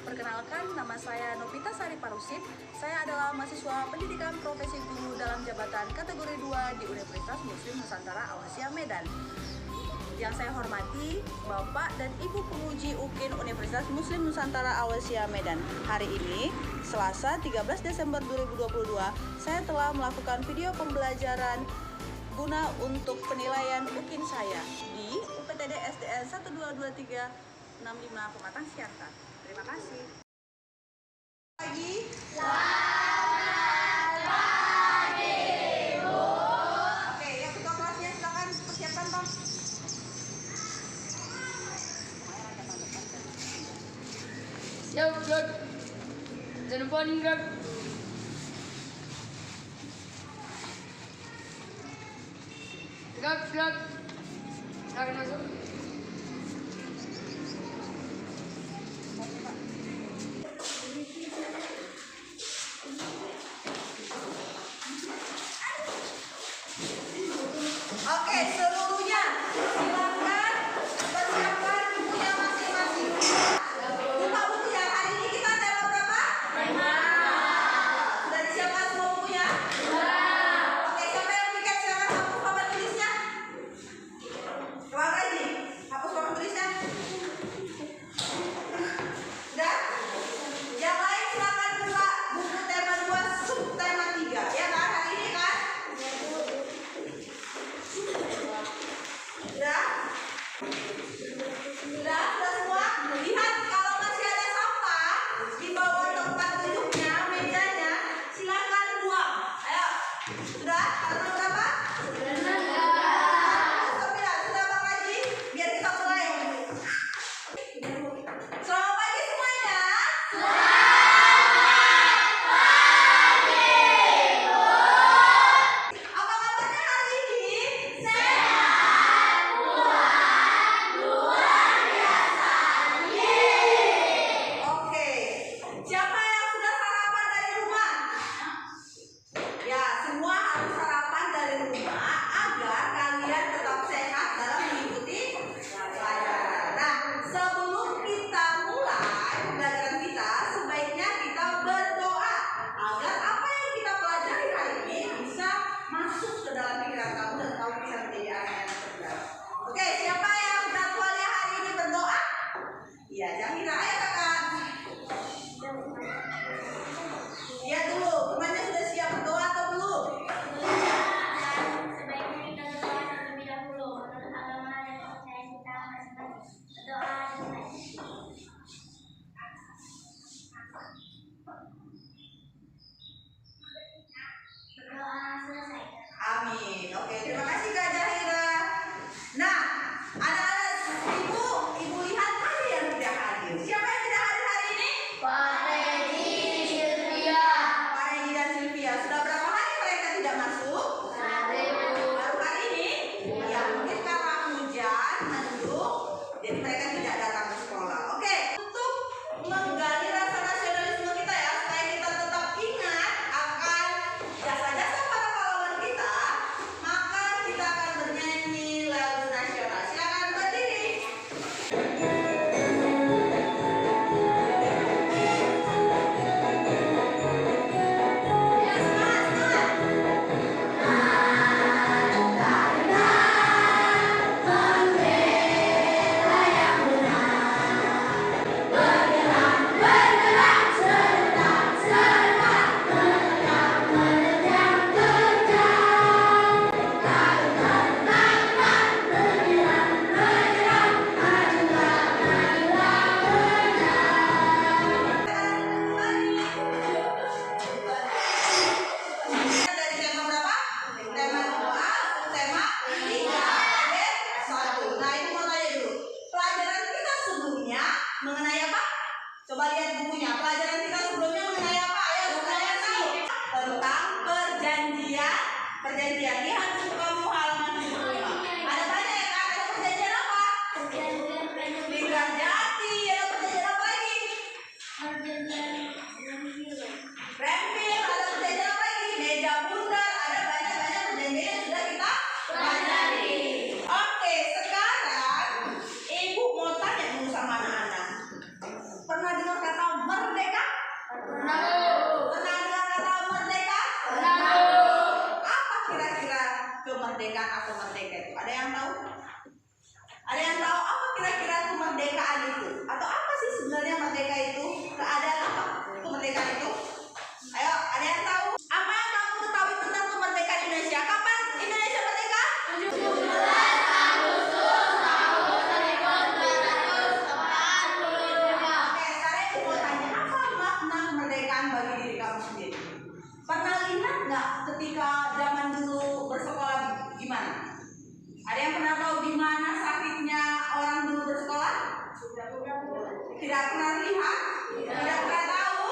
perkenalkan nama saya Novita Sari Parusit. Saya adalah mahasiswa pendidikan profesi guru dalam jabatan kategori 2 di Universitas Muslim Nusantara Al-Wasliyah Medan. Yang saya hormati Bapak dan Ibu penguji UKIN Universitas Muslim Nusantara Al-Wasliyah Medan. Hari ini, Selasa 13 Desember 2022, saya telah melakukan video pembelajaran guna untuk penilaian UKIN saya di UPTD SDN 1223 65 Pematang Siantar. Terima kasih. Pagi. Selamat pagi, Bu. Oke, yang ketua kelasnya silakan persiapkan, Bang. Yo, good. Jangan lupa nih, good. Good. Silakan masuk. Oke, seluruhnya silakan persiapkan bukunya masing-masing. Buka buku ya. Hari ini kita tema berapa? Tema. Sudah disiapkan semua bukunya? Oke, siapa yang bikin silakan hapus papan tulisnya. Ruang lagi. Hapus papan tulisnya. Sudah? Yang lain silakan buka buku tema 2 subtema 3. Ya kan? Hari ini kan? Sudah semua? Lihat kalau masih ada sampah di bawah tempat duduknya, mejanya, silakan buang. Ayo. Sudah? Halaman berapa? Sudah Bang Haji? Biar kita mulai. Selamat pagi semuanya. Apa kabarnya hari ini? Oke, siapa yang sudah sarapan dari rumah? Ya, semua harus sarapan dari rumah agar kalian tetap sehat dalam mengikuti pelajaran. Nah, sebelum kita mulai pembelajaran kita, sebaiknya kita berdoa agar apa yang kita pelajari hari ini bisa masuk ke dalam pikiran kamu dan kamu bisa menjadi anak yang cerdas. Oke, siapa yang jadwalnya hari ini berdoa? Iya, Jahira, ayo kakak. Lihat dulu, temannya sudah siap berdoa atau belum? Sebaiknya kita berdoa terlebih dahulu. Menurut agama dan kepercayaan kita harus berdoa dengan berdoa selesai. Amin. Oke, terima kasih Kak Jahira. Nah, anak-anak ibu lihat ada yang tidak hadir. Siapa yang tidak hadir hari ini? Pak Regi dan Sylvia. Sudah berapa hari mereka tidak masuk? Baru hari ini? Ya, mungkin karena hujan, mendung, jadi mereka tidak datang ke sekolah. Oke, untuk menggali rasa nasionalisme kita ya, supaya kita tetap ingat akan jasa-jasa para pahlawan kita, maka kita akan bernyanyi lagu nasional. Silakan berdiri. Ya, semangat. Dari tema berapa? Tema 2, tema 3, ayat 1. Nah, ini mau tanya dulu. Pelajaran kita sebelumnya mengenai apa? Coba lihat bukunya. Pelajaran kita sebelumnya mengenai apa? Ayo, kalian tahu. Tentang perjanjian. Lihat buku kamu halaman 75. Ada banyak ya, Kak? Ada perjanjian apa? Lingkar Jati. Ada perjanjian apa lagi? Renville. Ada perjanjian apa lagi? Meja bundar. Ada banyak-banyak perjanjian yang sudah kita pelajari. Oke, sekarang Ibu mau tanya dulu sama anak-anak. Pernah dengar kata Tidak pernah lihat? Tidak pernah tahu?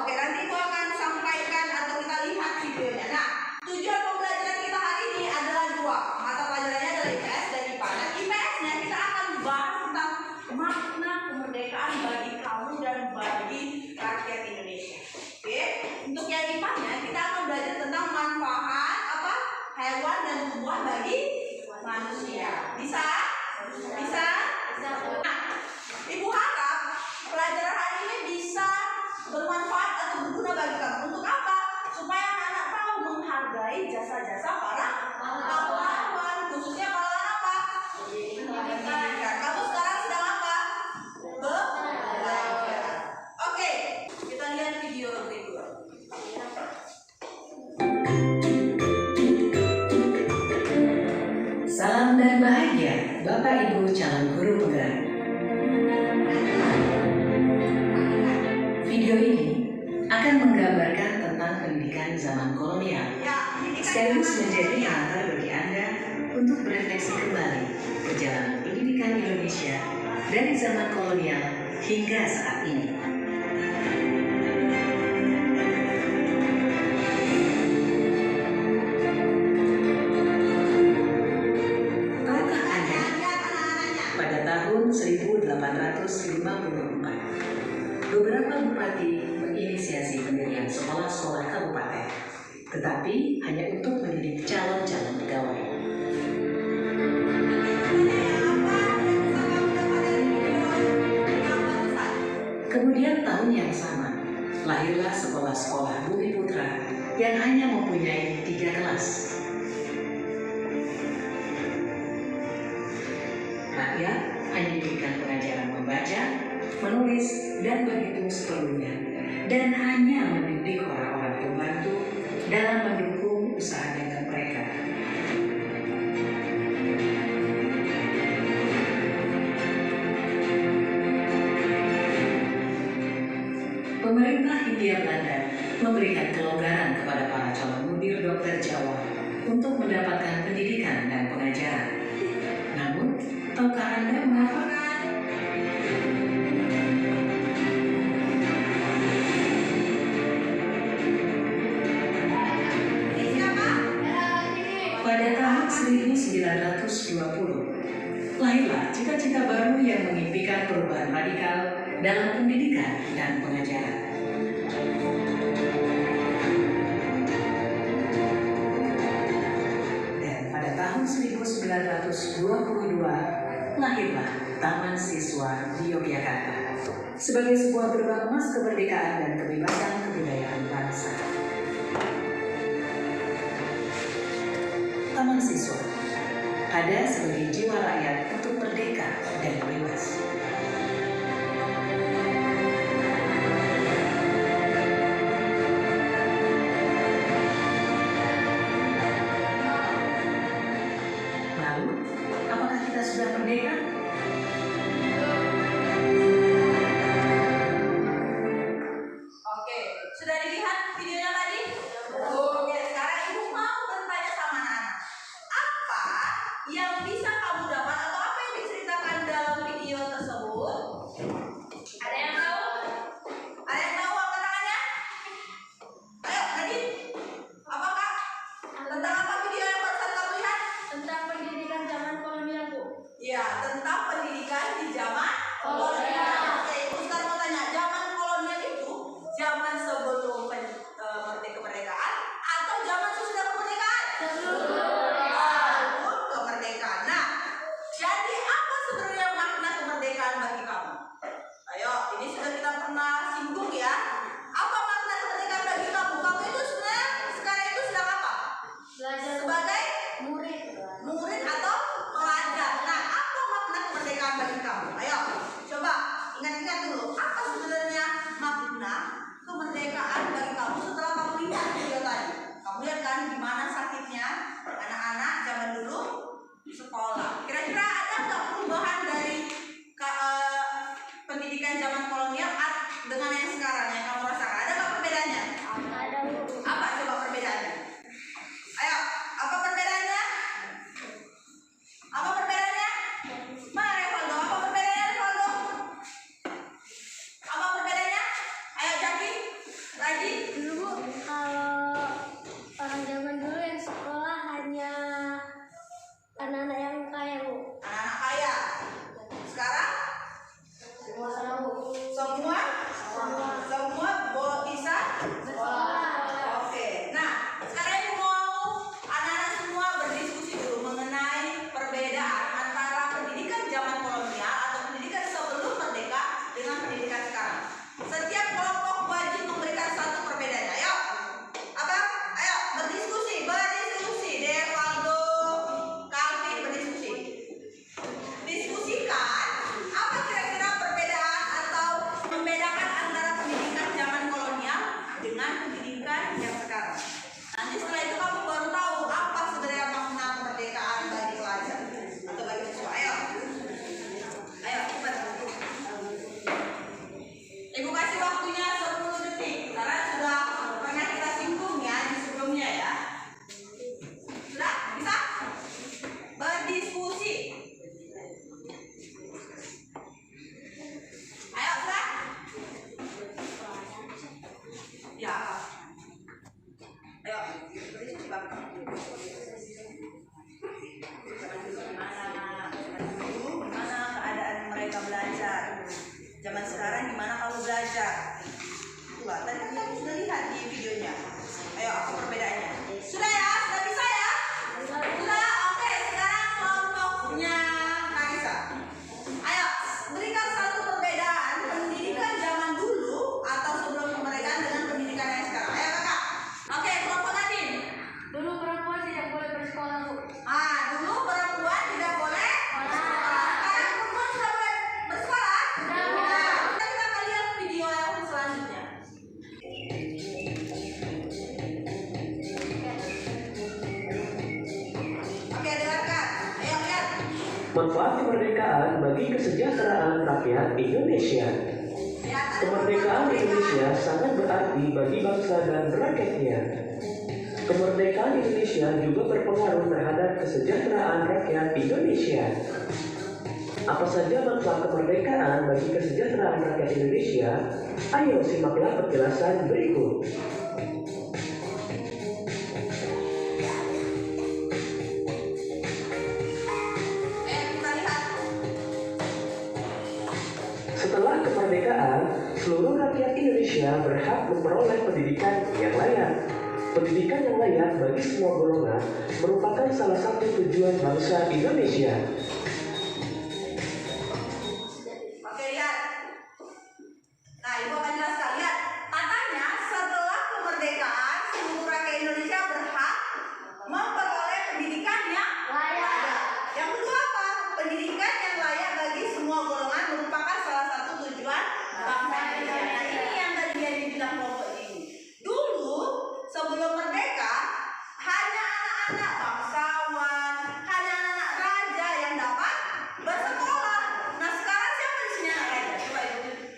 Oke, nanti aku akan sampaikan atau kita lihat videonya. Nah, tujuan pembelajaran kita hari ini adalah dua. Mata pelajarannya adalah IPS dan IPA. Nah, IPS-nya kita akan bahas tentang makna kemerdekaan bagi kamu dan bagi rakyat Indonesia. Oke, untuk yang IPA-nya kita akan belajar tentang manfaat apa hewan dan tumbuhan bagi manusia. Bisa? Bisa? Nah, Ibu harap pelajaran hari ini bisa bermanfaat atau berguna bagi kamu. Untuk apa? Supaya anak tahu menghargai jasa-jasa para pahlawan, khususnya pahlawan apa? Pendidikan. Kamu sekarang sedang apa? Belajar. Oke, kita lihat video berikut. Salam dan bahagia, Bapak Ibu calon guru penggerak. Video ini akan menggambarkan tentang pendidikan zaman kolonial, sekaligus menjadi pengantar bagi Anda untuk berefleksi kembali perjalanan pendidikan Indonesia dari zaman kolonial hingga saat ini. Tahukah Anda, pada tahun 1854, beberapa bupati menginisiasi pendirian sekolah-sekolah kabupaten, tetapi hanya untuk mendidik calon-calon pegawai. Kemudian tahun yang sama, lahirlah sekolah-sekolah Bumi Putra yang hanya mempunyai 3 kelas. Rakyat hanya diberikan pengajaran membaca, menulis, dan berhitung seperlunya, dan hanya mendidik orang-orang pembantu dalam mendukung usaha dagang mereka. Pemerintah Hindia Belanda memberikan kelonggaran kepada para calon mudir dokter Jawa untuk mendapatkan pendidikan dan pengajaran. Namun, tahukah Anda mengapa? Pada tahun 1920, lahirlah cita-cita baru yang mengimpikan perubahan radikal dalam pendidikan dan pengajaran. Dan pada tahun 1922, lahirlah Taman Siswa di Yogyakarta sebagai sebuah gerbang emas kemerdekaan dan kebebasan kebudayaan bangsa. Taman Siswa ada sebagai jiwa rakyat untuk merdeka dan bebas. Lalu, apakah kita sudah merdeka? Oke, sudah dilihat videonya tadi? Oke, sekarang Ibu mau bertanya sama anak-anak. Apa yang bisa kamu dapat atau apa yang diceritakan dalam video tersebut? Ada yang tahu? Ada yang tahu angkat tangannya? Ayo, Nadine. Apakah? Tentang apa video yang barusan kamu lihat? Tentang pendidikan zaman kolonial, Bu. Ya, tentang pendidikan di zaman kolonial. Oke, Ibu sekarang mau tanya, zaman kolonial itu zaman sebelum kemerdekaan atau zaman sesudah kemerdekaan? Sebelum kemerdekaan. Nah, jadi apa sebenarnya makna kemerdekaan bagi kamu? Ayo, ini sudah kita pernah singgung ya. Apa makna kemerdekaan bagi kamu? Kamu itu sebenarnya sekarang itu sedang apa? Belajar Sebagai murid. atau pelajar. Nah, apa makna kemerdekaan bagi kamu? Ayo, coba ingat-ingat dulu. Apa sebenarnya makna kemerdekaan bagi kamu setelah kamu lihat video tadi? Kamu lihat kan gimana sakitnya anak-anak zaman dulu sekolah. Kira-kira ada nggak perubahan dari pendidikan zaman kolonial dengan yang sekarang yang kamu rasakan? Ada nggak perbedaannya? Ada, Bu. Apa coba perbedaannya? Ayo, apa perbedaannya? Apa perbedaannya? Mana Revaldo? Apa perbedaannya Revaldo? belajar. Coba, tadi sudah lihat di videonya. Ayo, apa perbedaannya? Sudah ya? Sudah bisa ya? Sudah? Oke, sekarang kelompoknya Marisa. Ayo, berikan satu perbedaan pendidikan zaman dulu atau sebelum kemerdekaan dengan pendidikan yang sekarang. Ayo kakak. Oke, kelompok Nadine. Dulu perempuan tidak boleh bersekolah, Bu. Dulu perempuan tidak boleh bersekolah. Sekarang perempuan sudah boleh bersekolah? Sudah. Kita akan lihat video yang selanjutnya. Oke, dengarkan. Ayo lihat. Manfaat kemerdekaan bagi kesejahteraan rakyat Indonesia. Kemerdekaan Indonesia sangat berarti bagi bangsa dan rakyatnya. Kemerdekaan Indonesia juga berpengaruh terhadap kesejahteraan rakyat Indonesia. Apa saja manfaat kemerdekaan bagi kesejahteraan rakyat Indonesia? Ayo simaklah penjelasan berikut. Kita lihat. Setelah kemerdekaan, seluruh rakyat Indonesia berhak memperoleh pendidikan yang layak. Pendidikan yang layak bagi semua golongan merupakan salah satu tujuan bangsa Indonesia. Oke, lihat. Nah, Ibu akan jelaskan. Lihat, katanya setelah kemerdekaan seluruh rakyat Indonesia berhak memperoleh pendidikan yang Layak. Yang kedua apa? Pendidikan yang layak bagi semua golongan merupakan salah satu tujuan bangsa Indonesia. Nah, ini yang tadi yang dibilang kelompok ini. Dulu sebelum merdeka hanya anak-anak bangsawan, hanya anak-anak raja yang dapat bersekolah. Nah, sekarang siapa di sini anak raja? Coba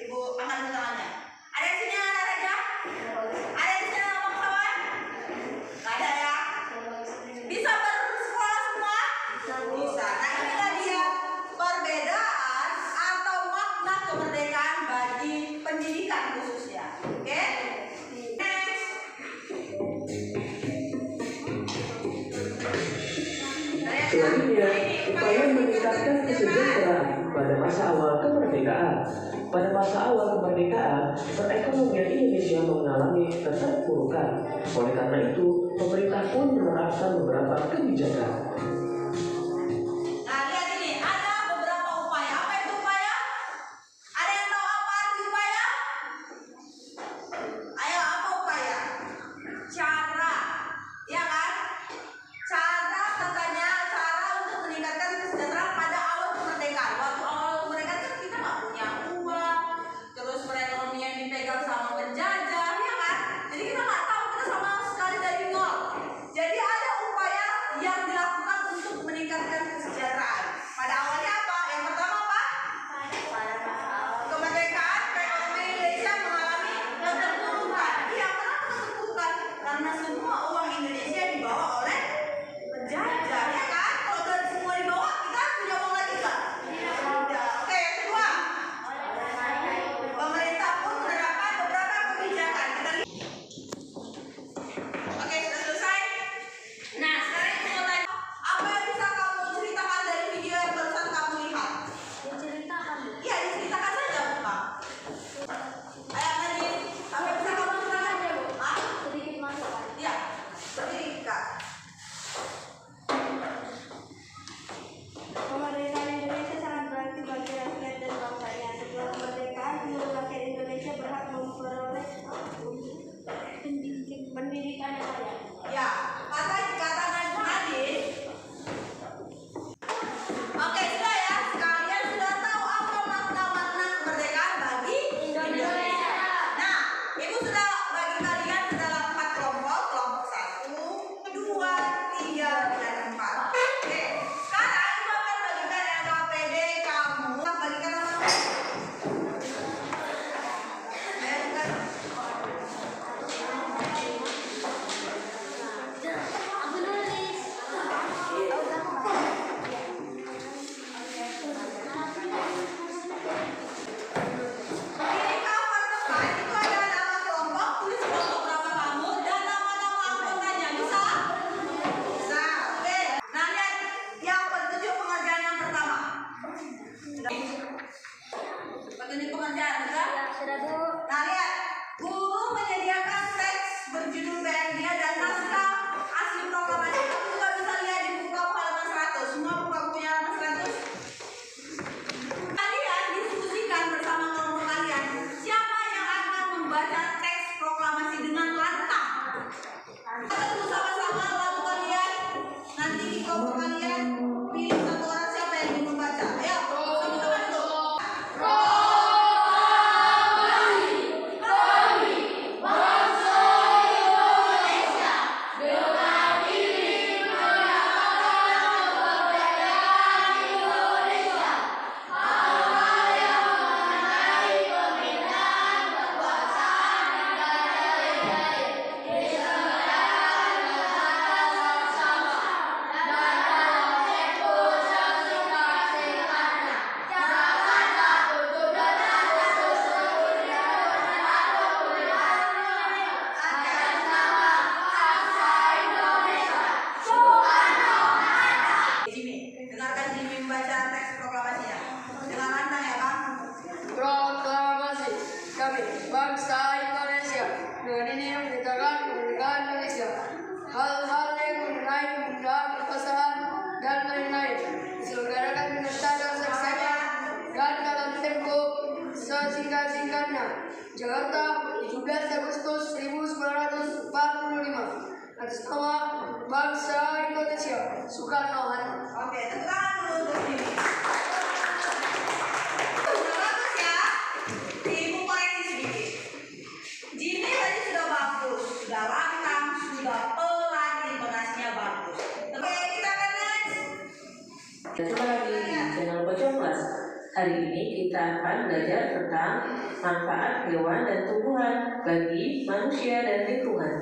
ibu angkat tangannya. Ada di sini anak raja? Ada di sini anak bangsawan? Nggak ada ya? Bisa bersekolah semua? Bisa. Nah, inilah dia perbedaan atau makna kemerdekaan bagi pendidikan khususnya. Oke? Next. Selanjutnya, upaya meningkatkan kesejahteraan pada masa awal kemerdekaan. Pada masa awal kemerdekaan, perekonomian Indonesia mengalami keterpurukan. Oleh karena itu, pemerintah pun menerapkan beberapa kebijakan. Nah, lihat ini, ada beberapa upaya. Apa itu upaya? Ada yang tahu apa arti upaya? Ayo, apa upaya? Cara, ya kan? Cara katanya, cara untuk meningkatkan kesejahteraan pada awal kemerdekaan. Waktu awal kemerdekaan kan kita nggak punya uang, terus perekonomian dipegang sama penjajah, ya kan? Jadi kita nggak tahu, kita sama sekali dari nol. Jadi ada upaya yang dilakukan sudah Bu. Nah lihat, guru menyediakan teks berjudul BND dan naskah asli proklamasi. Kamu juga bisa lihat di buku halaman 100. Semua buku-bukunya halaman 100. Kalian diskusikan bersama kelompok kalian siapa yang akan membaca teks proklamasi dengan lantang. Kita tunggu sama-sama lalu kalian nanti di kelompok kalian pilih satu orang siapa yang ingin membaca. Ayo, sama-sama dulu. Jimmy, dengarkan Jimmy membaca teks proklamasinya dengan lantang ya Bang. Proklamasi kami bangsa Indonesia dengan ini menyatakan kemerdekaan Indonesia. Hal-hal yang mengenai pembukaan perpecahan dan lain-lain diselenggarakan dengan tanda seksama dan dalam tempo sesingkat-singkatnya. Jakarta, 17 Agustus 1945. Atas nama bangsa Indonesia, Soekarno-Hatta. Oke, tepuk tangan dulu untuk Jimmy. Sudah bagus ya. Ibu koreksi sedikit. Jimmy tadi sudah bagus, sudah lantang, sudah pelan, intonasinya bagus. Oke, kita akan next. Jumpa lagi di channel Pojok Kelas. Hari ini kita akan belajar tentang manfaat hewan dan tumbuhan bagi manusia dan lingkungan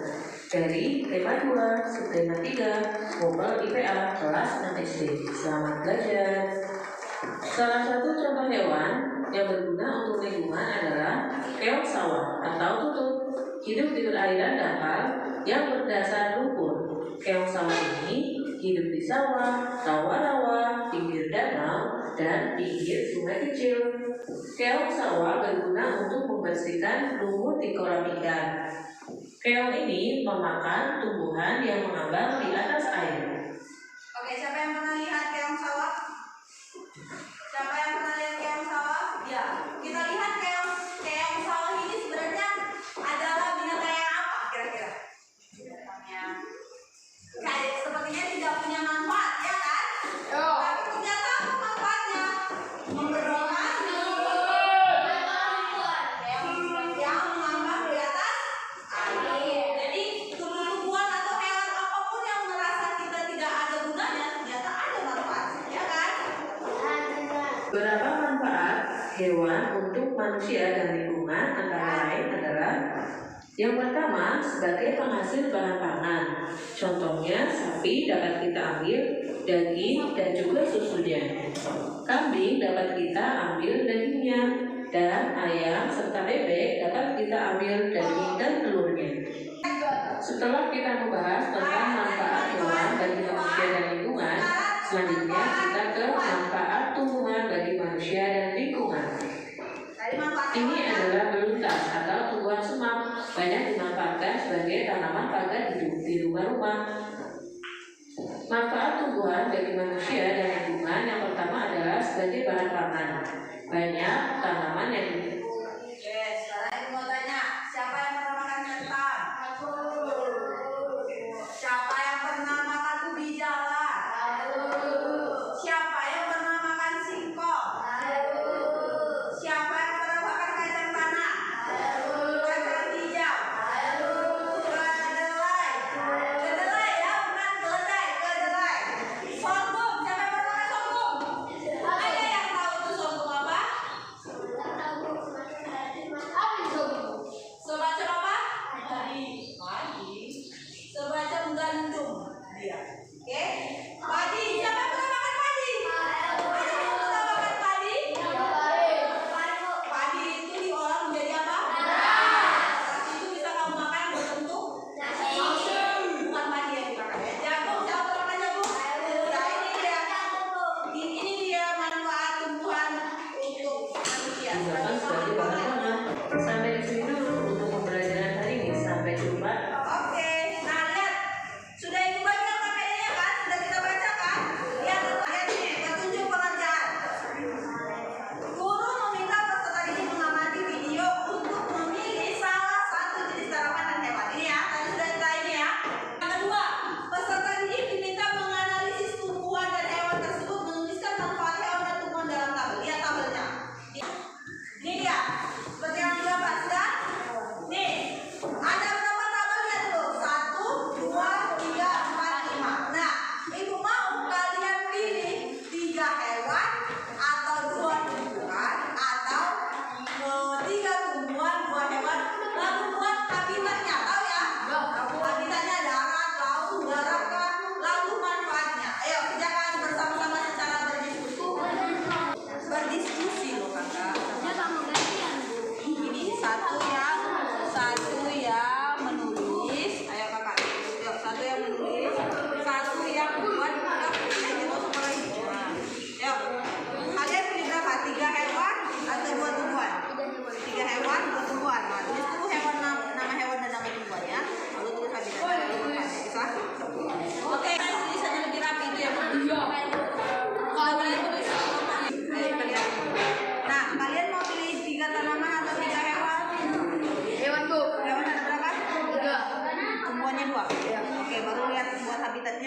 dari tema 2, subtema 3, Mobile IPA kelas 6 SD. Selamat belajar. Salah satu contoh hewan yang berguna untuk lingkungan adalah keong sawah atau tutut. Hidup di perairan dangkal yang berdasar lumpur. Keong sawah ini hidup di sawah, rawa-rawa, pinggir danau, dan pinggir sungai kecil. Keong sawah berguna untuk membersihkan lumut di kolam ikan. Keong ini memakan tumbuhan yang mengambang di atas air. Oke, siapa yang pernah lihat keong sawah? Siapa yang pernah lihat keong sawah? Ya, kita lihat keong sawah ini sebenarnya adalah binatang yang apa kira-kira? Kayak sepertinya tidak punya manfaat, ya kan? Tapi ternyata apa manfaatnya? Memberikan yang mengambang di atas air. Jadi tumbuh-tumbuhan atau hewan apapun yang merasa kita tidak ada gunanya, ternyata ada manfaatnya, ya kan? Beberapa manfaat hewan untuk manusia dan lingkungan antara lain adalah yang pertama, sebagai penghasil bahan pangan. Contohnya, sapi dapat kita ambil daging dan juga susunya. Kambing dapat kita ambil dagingnya. Dan ayam serta bebek dapat kita ambil daging dan telurnya. Setelah kita membahas tentang manfaat hewan bagi manusia dan lingkungan, selanjutnya kita ke manfaat tumbuhan bagi manusia dan lingkungan. Ini adalah beluntas atau tumbuhan semak, banyak dimanfaatkan sebagai tanaman pagar hidup di rumah-rumah. Manfaat tumbuhan bagi manusia dan lingkungan yang pertama adalah sebagai bahan pangan. Banyak tanaman yang Oke, sekarang ibu mau tanya, siapa yang pernah makan kentang? Siapa yang pernah makan ubi jalar? Siapa yang pernah makan singkong? Siapa yang pernah makan kacang tanah? Kacang hijau? Kedelai? Kedelai ya, bukan keledai, kedelai. Sorghum, siapa yang pernah makan sorghum? Ada yang tahu itu sorghum apa?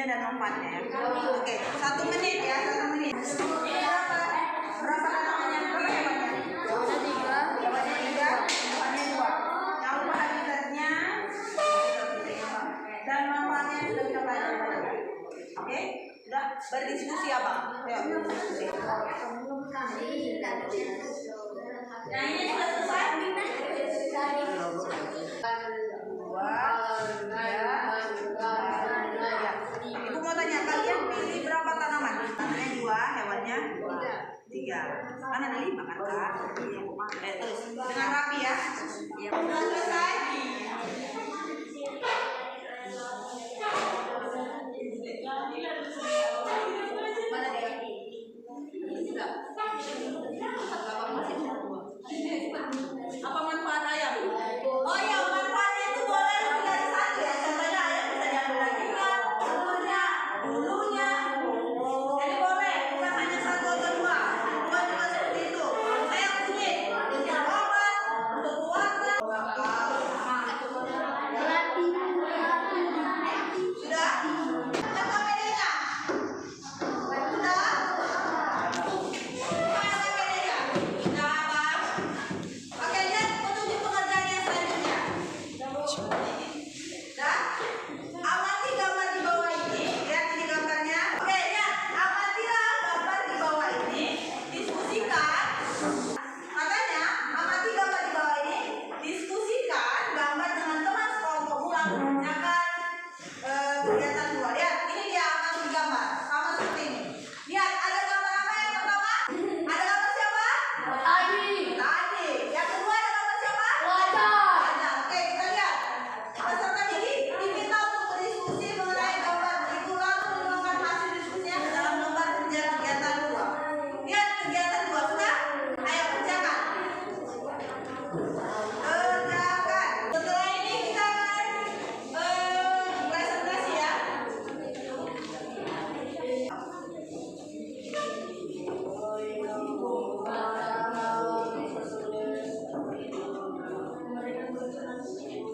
dan manfaatnya ya. Oke, 1 menit ya, 1 menit. Berapa tanamannya? Berapa hewannya? Hewannya 3, hewannya 2. Yang lupa habitatnya dan manfaatnya sudah kita pelajari. Oke, sudah berdiskusi apa? Ayo berdiskusi. Nah ini sudah selesai. 2, 3. Ibu mau tanya, kalian pilih berapa tanaman? Tanamannya 2, hewannya 3. Kan ada 5 kan Kak? Terus dengan rapi ya. Sudah selesai. Mana dia? Sudah. Apa manfaat ayam? Oh iya, manfaatnya itu boleh lebih dari 1 ya. Contohnya ayam bisa diambil dagingnya, telurnya, bulunya. Jadi boleh, bukan hanya 1 atau 2. 2 juga seperti itu. Ayam kunyit untuk obat, untuk keluarga. Sudah? Apa bedanya? Sudah? Apa bedanya? Sudah, Bang? Oke, lihat petunjuk pengerjaan yang selanjutnya. Dan amati gambar di bawah ini. Lihat ini gambarnya. Oke, lihat. Amatilah gambar di bawah ini. Diskusikan. Makanya, amati gambar di bawah ini. Diskusikan gambar dengan teman sekelompokmu lalu mengerjakan kegiatan 2. Lihat, ini dia amati gambar. Sama seperti ini. Lihat, ada gambar apa yang pertama? Ada gambar siapa? Tadi. Yang kedua ada gambar siapa? Wajah. Oke, kita lihat. Peserta didik diminta untuk berdiskusi mengenai gambar itu lalu menuangkan hasil diskusinya ke dalam lembar kerja kegiatan 2. Lihat kegiatan 2 sudah? Ayo kerjakan. Kerjakan. Setelah ini kita akan presentasi ya.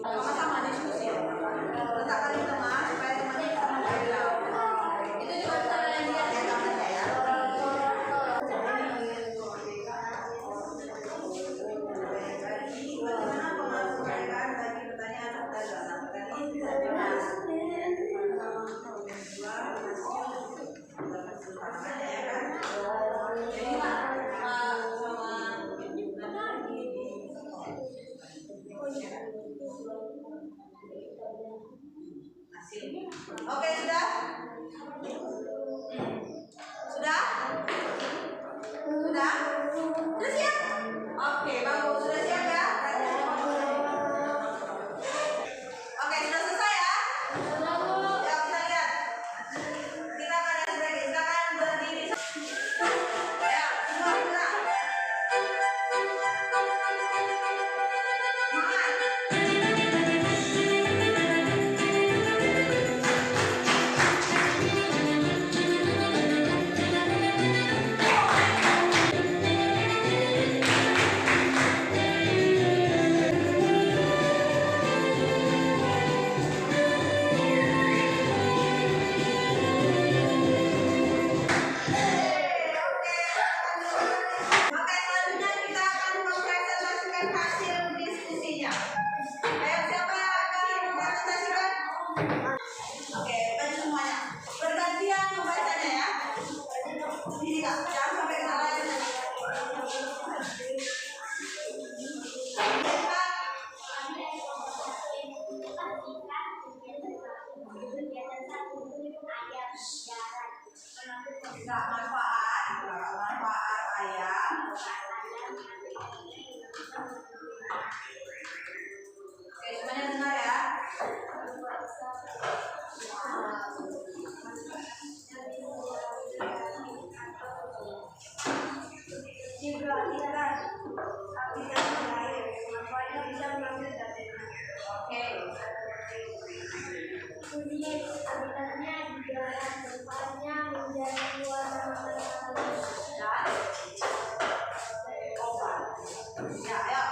Sama-sama diskusi. Letakkan di tengah supaya teman-teman bisa membayar. Itu juga bisa kalian lihat ya gambarnya ya. Bagaimana pengasuhan bagi pertanyaan perdagangan? Tadi bisa jelas. Oke, sudah? Sudah? Sudah? Sudah siap? Oke, bagus. Sudah siap ya? Oke, sudah selesai ya? Ya, bisa lihat. Kita akan ada lagi. Silakan berdiri. Ya, semua gerak. Semangat. Oke, selanjutnya kita akan mempresentasikan hasil diskusinya. Ayo, siapa yang akan mempresentasikan? Oke, baca semuanya. Bergantian membacanya ya. Ini Kak, jangan sampai kena layar nanti. Nah, manfaat ayam. Oke, semuanya dengar ya. Oke. Kemudian habitatnya juga tempatnya menjadi warna Dan obat. Ya, ayo.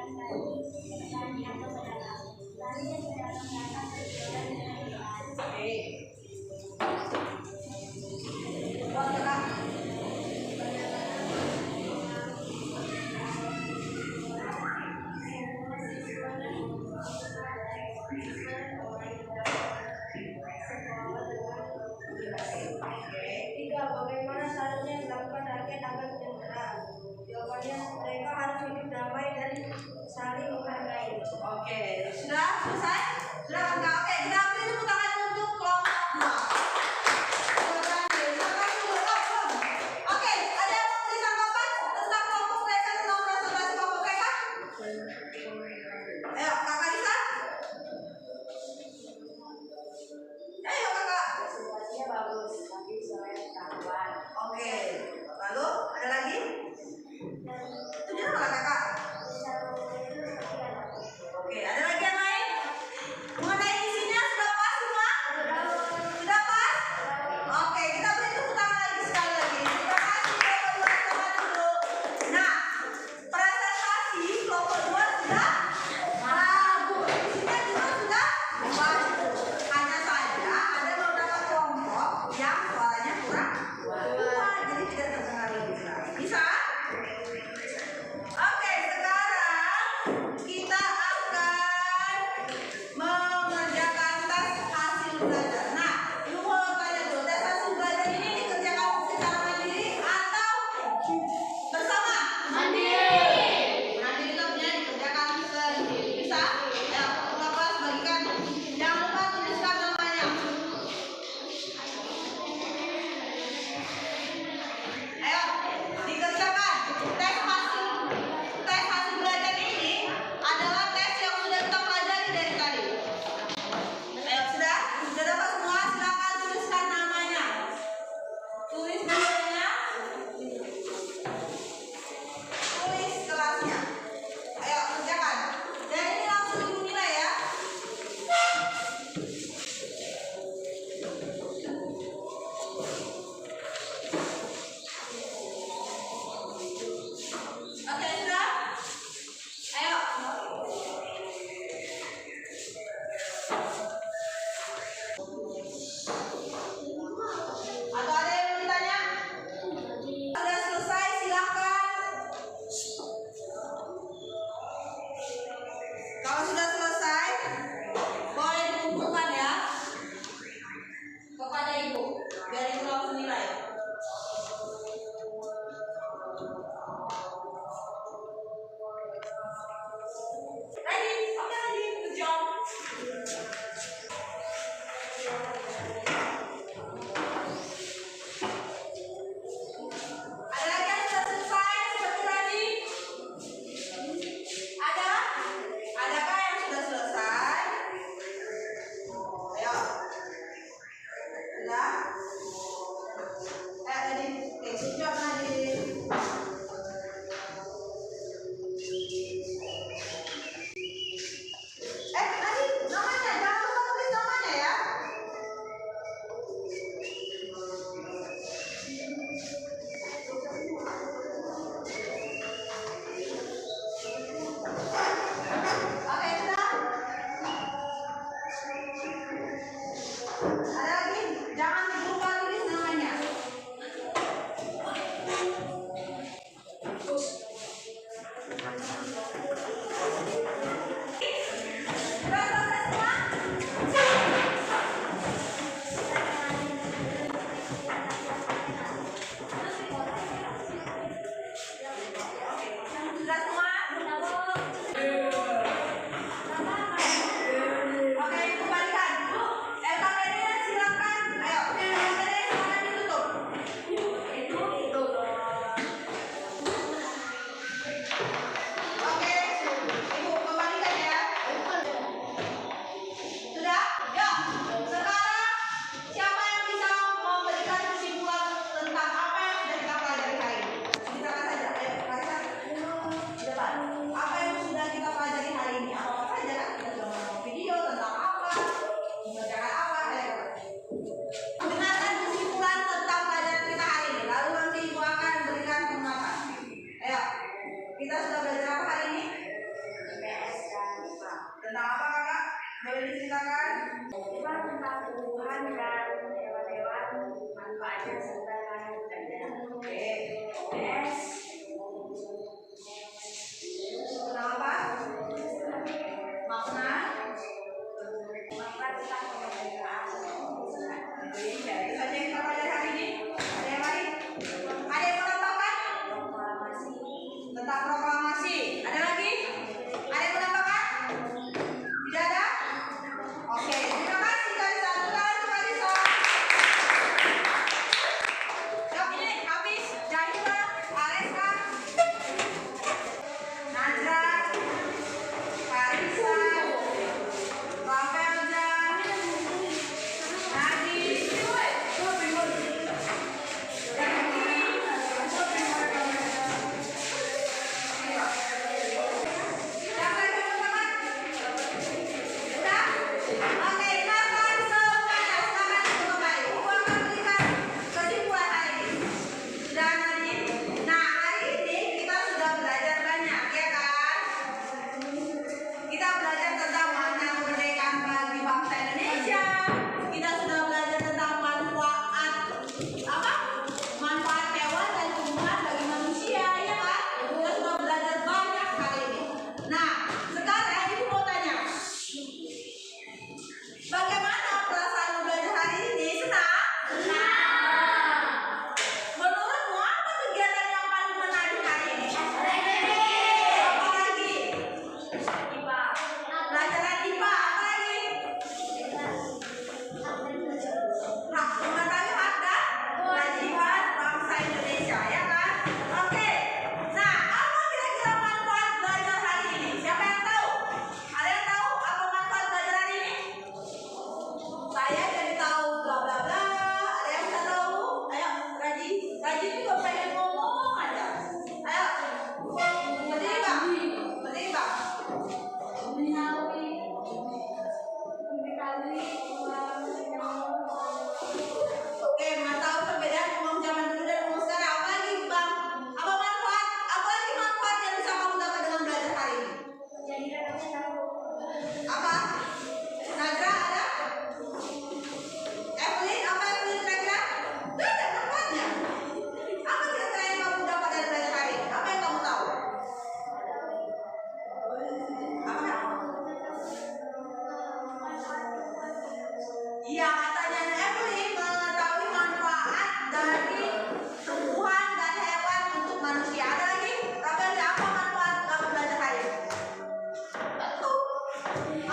petani atau pedagang. Petani dan pedagang dapat berjualan dengan bebas. Tiga, bagaimana seharusnya dilakukan rakyat agar sejahtera? Jawabannya, mereka harus hidup damai dan saling menghargai. Oke, sudah selesai? Sudah enggak? Oke, kita beri tepuk tangan untuk kelompok 2. Oke, ada yang mau beri tanggapan tentang kelompok mereka, tentang presentasi kelompok mereka? Ayo, Kakak Lisa. Ayo, Kakak. Presentasinya bagus, tapi soalnya ketahuan. Oke, lalu ada lagi? Tujuan apa, Kakak? Oke, ada lagi yang lain? Mengenai isinya sudah pas semua? Sudah pas? Oke, kita beri tepuk tangan lagi sekali lagi. Terima kasih kelompok 2, teman dulu. Nah, presentasi kelompok 2 sudah bagus. Isinya juga sudah bagus. Hanya saja ada beberapa kelompok yang suaranya kurang kuat, jadi tidak terdengar lebih jelas. Bisa? Oke, sekarang kita akan mengerjakan tes hasil belajar. Nah, lu mau tanya dulu, tes hasil belajar ini dikerjakan secara mandiri atau bersama? Mandiri. Mandiri itu punya dikerjakan sendiri. Bisa? Ya, kelas bagikan. Jangan lupa tuliskan namanya. Ayo, dikerjakan. Tes hasil belajar ini adalah tes yang sudah kita pelajari dari tadi. Ayo, sudah dapat semua? Silakan tuliskan namanya. Tulis namanya. Tulis kelasnya. Ayo, kerjakan. Dan ini langsung ibu nilai ya. Oke, sudah? Ayo. Atau ada yang mau ditanya? Sudah selesai, silakan. Kalau sudah selesai, boleh dikumpulkan ya kepada ibu, biar ibu langsung nilai. Ready? Oke, ready. Good job. Ada lagi yang sudah selesai seperti tadi? Ada? Adakah yang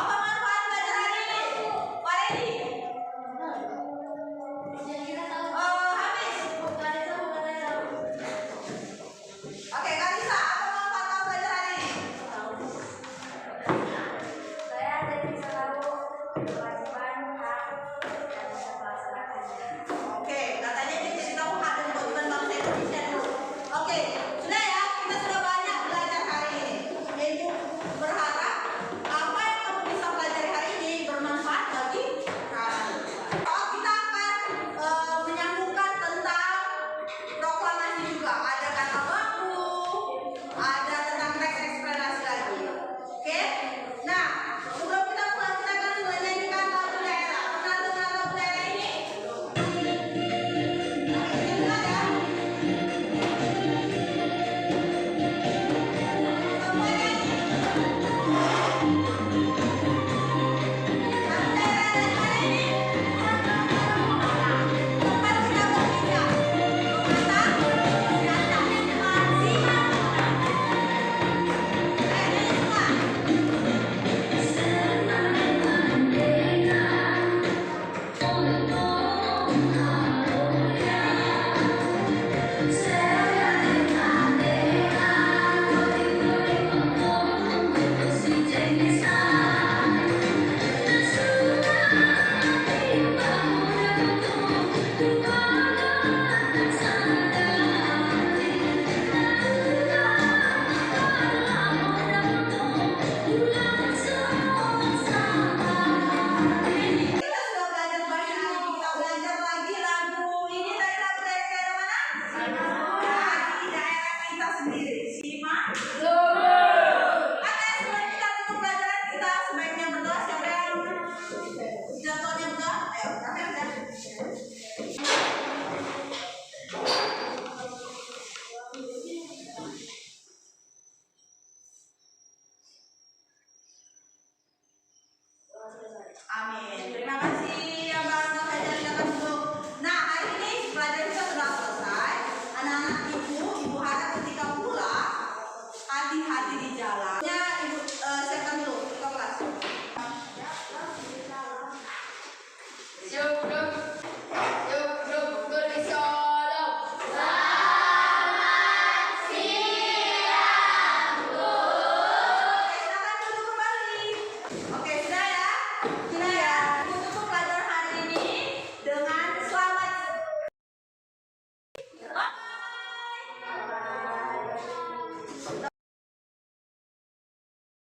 Apa